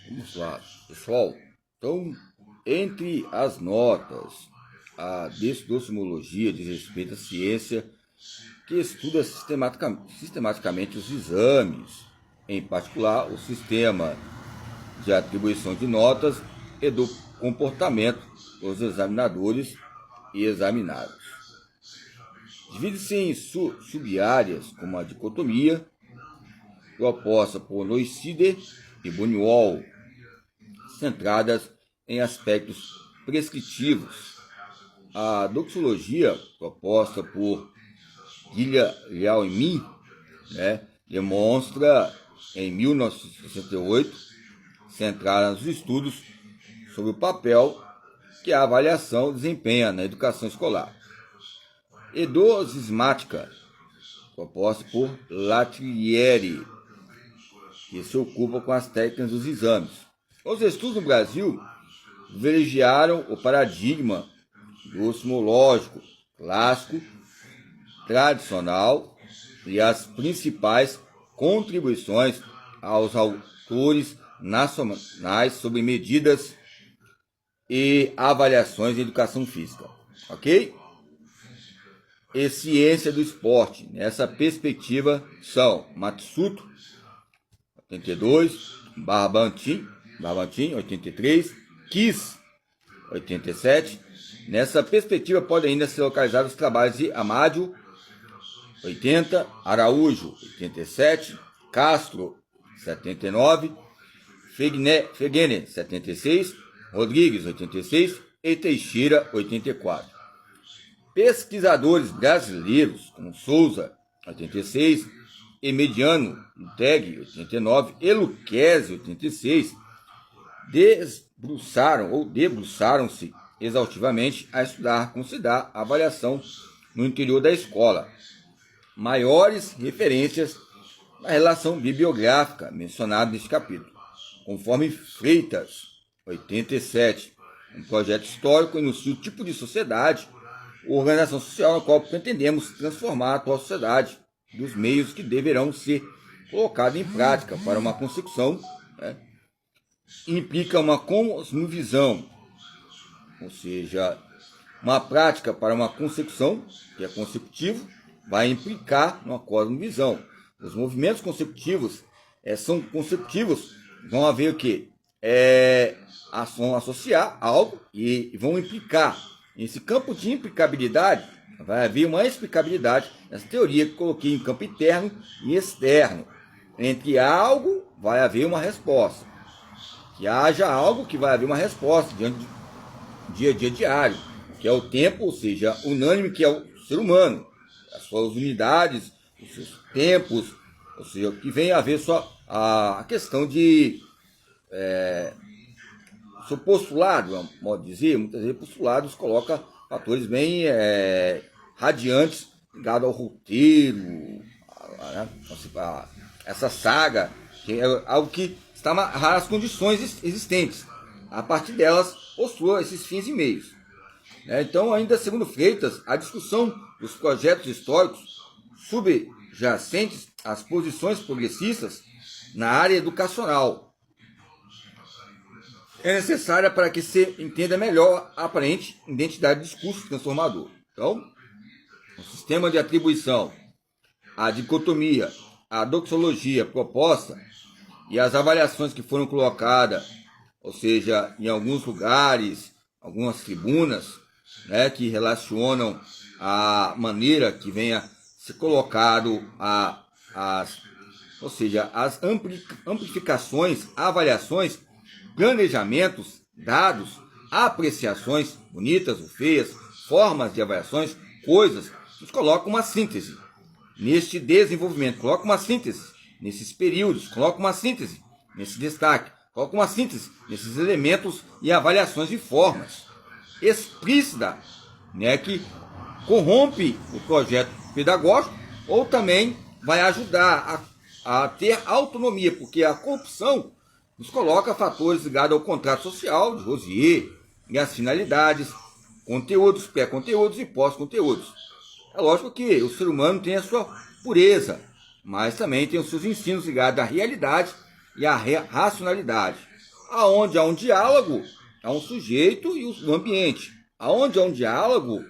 Vamos lá, pessoal. Então, entre as notas, a desdocimologia diz respeito à ciência que estuda sistematicamente os exames, em particular o sistema de atribuição de notas e do comportamento dos examinadores e examinados. Divide-se em sub-áreas, como a dicotomia, proposta por Loiside e Buñuel, centradas em aspectos prescritivos. A doxologia, proposta por Guilhermin, demonstra, em 1968, centrada nos estudos sobre o papel que a avaliação desempenha na educação escolar. Edosismática, proposta por Latrieri, que se ocupa com as técnicas dos exames. Os estudos no Brasil privilegiaram o paradigma docimológico clássico, tradicional e as principais contribuições aos autores nacionais sobre medidas e avaliações de educação física, ok? E ciência do esporte. Nessa perspectiva são Matsuto, 82, Barbantin, 83, Kiss, 87. Nessa perspectiva podem ainda ser localizados os trabalhos de Amádio, 80, Araújo, 87, Castro, 79, Fegene, 76, Rodrigues, 86 e Teixeira, 84. Pesquisadores brasileiros como Souza, 86, e Mediano, Luteg, 89 e Lucchesi, 86, debruçaram-se exaustivamente a estudar como se dá a avaliação no interior da escola. Maiores referências na relação bibliográfica mencionada neste capítulo, conforme Freitas, 87, um projeto histórico enuncia o tipo de sociedade ou organização social na qual pretendemos transformar a atual sociedade, dos meios que deverão ser colocados em prática para uma consecução, implica uma cosmovisão, ou seja, uma prática para uma consecução, que é consecutivo, vai implicar uma cosmovisão. Os movimentos consecutivos são consecutivos, vão haver o quê? Vão associar algo e vão implicar. Nesse campo de implicabilidade, vai haver uma explicabilidade nessa teoria que coloquei em campo interno e externo. Entre algo, vai haver uma resposta. Que haja algo que vai haver uma resposta diante do dia a dia diário, que é o tempo, ou seja, unânime, que é o ser humano, as suas unidades, os seus tempos, ou seja, que vem a ver só a questão de seu postulado, modo de dizer, muitas vezes postulados coloca fatores bem radiantes ligados ao roteiro, essa saga, que é algo que está amarrado às condições existentes. A partir delas, postula esses fins e meios. Então, ainda segundo Freitas, a discussão dos projetos históricos subjacentes às posições progressistas na área educacional é necessária para que se entenda melhor a aparente identidade do discurso transformador. Então, o sistema de atribuição, a dicotomia, a doxologia proposta e as avaliações que foram colocadas, ou seja, em alguns lugares, algumas tribunas, que relacionam a maneira que venha ser colocado ou seja, as amplificações, avaliações, planejamentos, dados, apreciações bonitas ou feias, formas de avaliações, coisas, nos coloca uma síntese neste desenvolvimento, coloca uma síntese nesses períodos, coloca uma síntese nesse destaque, coloca uma síntese nesses elementos e avaliações de formas explícita, que corrompe o projeto pedagógico ou também vai ajudar a ter autonomia, porque a corrupção nos coloca fatores ligados ao contrato social de Rosier e as finalidades, conteúdos, pré-conteúdos e pós-conteúdos. É lógico que o ser humano tem a sua pureza, mas também tem os seus ensinos ligados à realidade e à racionalidade. aonde há um diálogo, há um sujeito e o ambiente. Aonde há um diálogo,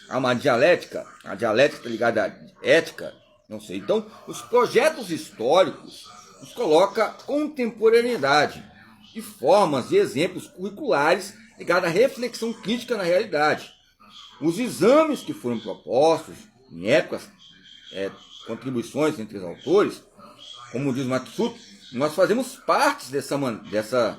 há uma dialética. A dialética está ligada à ética, não sei. Então, os projetos históricos nos colocam contemporaneidade e formas e exemplos curriculares ligados à reflexão crítica na realidade. Os exames que foram propostos em épocas, contribuições entre os autores, como diz Matsuto, nós fazemos parte dessas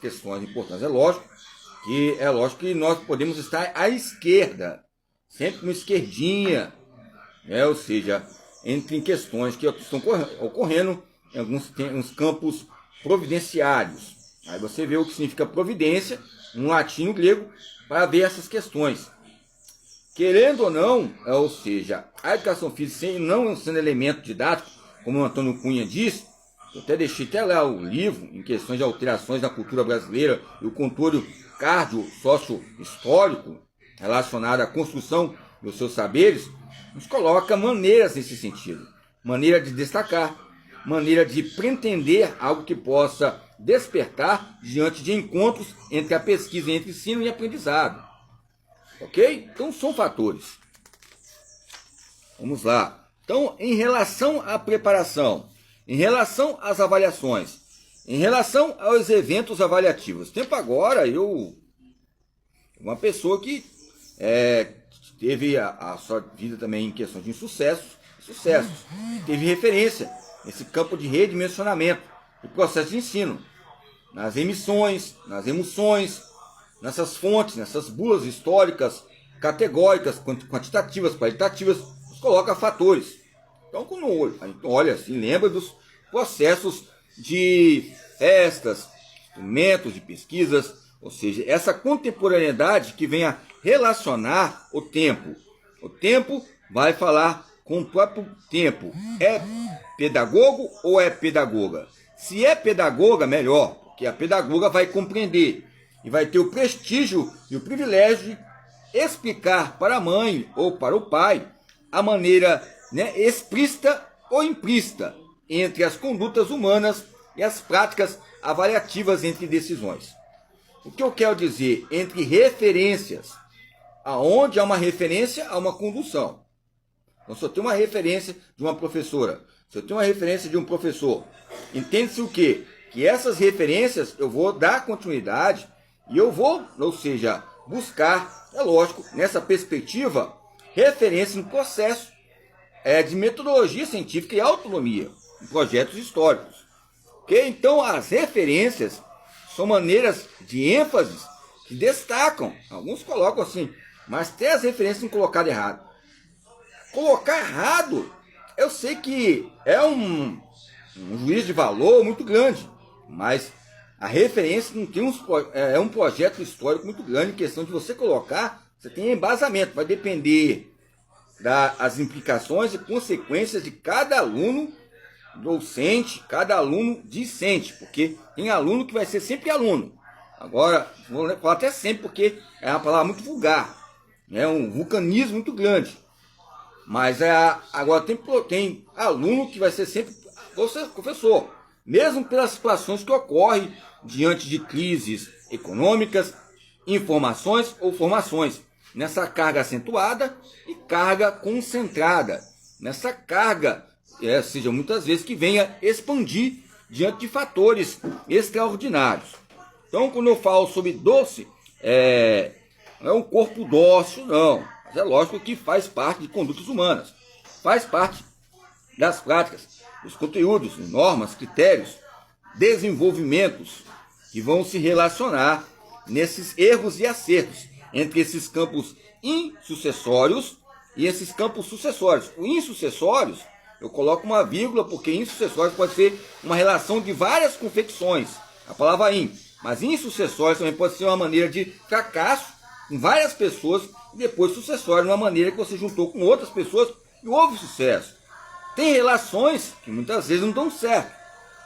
questões importantes. É lógico que nós podemos estar à esquerda, sempre uma esquerdinha, ou seja, entre questões que estão ocorrendo em alguns campos providenciários. Aí você vê o que significa providência, no latim e no grego, para ver essas questões. Querendo ou não, ou seja, a educação física não sendo elemento didático, como o Antônio Cunha diz, eu deixei lá o livro em questões de alterações da cultura brasileira e o controle cardio-sócio-histórico relacionado à construção dos seus saberes, nos coloca maneiras nesse sentido. Maneira de destacar, maneira de pretender algo que possa despertar diante de encontros entre a pesquisa, entre ensino e aprendizado. Ok? Então são fatores. Vamos lá. Então, em relação à preparação, em relação às avaliações, em relação aos eventos avaliativos. Tempo agora, uma pessoa que teve a sua vida também em questão de sucessos, teve referência nesse campo de redimensionamento do processo de ensino, nas emissões, nas emoções, nessas fontes, nessas bulas históricas, categóricas, quantitativas, qualitativas, nos coloca fatores. Então, quando a gente olha assim, lembra dos processos de festas, instrumentos de pesquisas, ou seja, essa contemporaneidade que vem a relacionar o tempo. O tempo vai falar com o próprio tempo. É pedagogo ou é pedagoga? Se é pedagoga, melhor, porque a pedagoga vai compreender e vai ter o prestígio e o privilégio de explicar para a mãe ou para o pai a maneira explícita ou implícita entre as condutas humanas e as práticas avaliativas entre decisões. O que eu quero dizer? Entre referências. Aonde há uma referência, há uma condução. Então, se eu tenho uma referência de uma professora, se eu tenho uma referência de um professor, entende-se o quê? Que essas referências eu vou dar continuidade e eu vou, ou seja, buscar, é lógico, nessa perspectiva, referência no processo de metodologia científica e autonomia em projetos históricos. Okay? Então, as referências são maneiras de ênfase que destacam. Alguns colocam assim, mas tem as referências não colocadas errado. Colocar errado, eu sei que é um juízo de valor muito grande, mas a referência não tem é um projeto histórico muito grande em questão de você colocar, você tem embasamento, vai depender das implicações e consequências de cada aluno docente, cada aluno discente, porque tem aluno que vai ser sempre aluno. Agora, vou falar até sempre, porque é uma palavra muito vulgar, é um vulcanismo muito grande. Mas agora tem aluno que vai ser sempre professor, mesmo pelas situações que ocorrem diante de crises econômicas, informações ou formações, nessa carga acentuada e carga concentrada, nessa carga, seja muitas vezes que venha expandir diante de fatores extraordinários. Então, quando eu falo sobre doce, não é um corpo dócil, não. Mas é lógico que faz parte de condutas humanas, faz parte das práticas, dos conteúdos, normas, critérios, desenvolvimentos que vão se relacionar nesses erros e acertos entre esses campos insucessórios e esses campos sucessórios. O insucessórios, eu coloco uma vírgula, porque insucessórios pode ser uma relação de várias confecções, a palavra in, mas insucessórios também pode ser uma maneira de fracasso em várias pessoas, e depois sucessório, uma maneira que você juntou com outras pessoas e houve sucesso. Tem relações que muitas vezes não dão certo.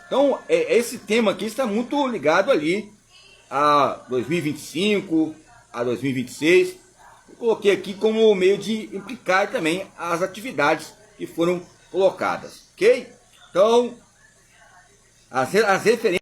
Então, esse tema aqui está muito ligado ali a 2025, a 2026. Eu coloquei aqui como meio de implicar também as atividades que foram colocadas, ok? Então, as referências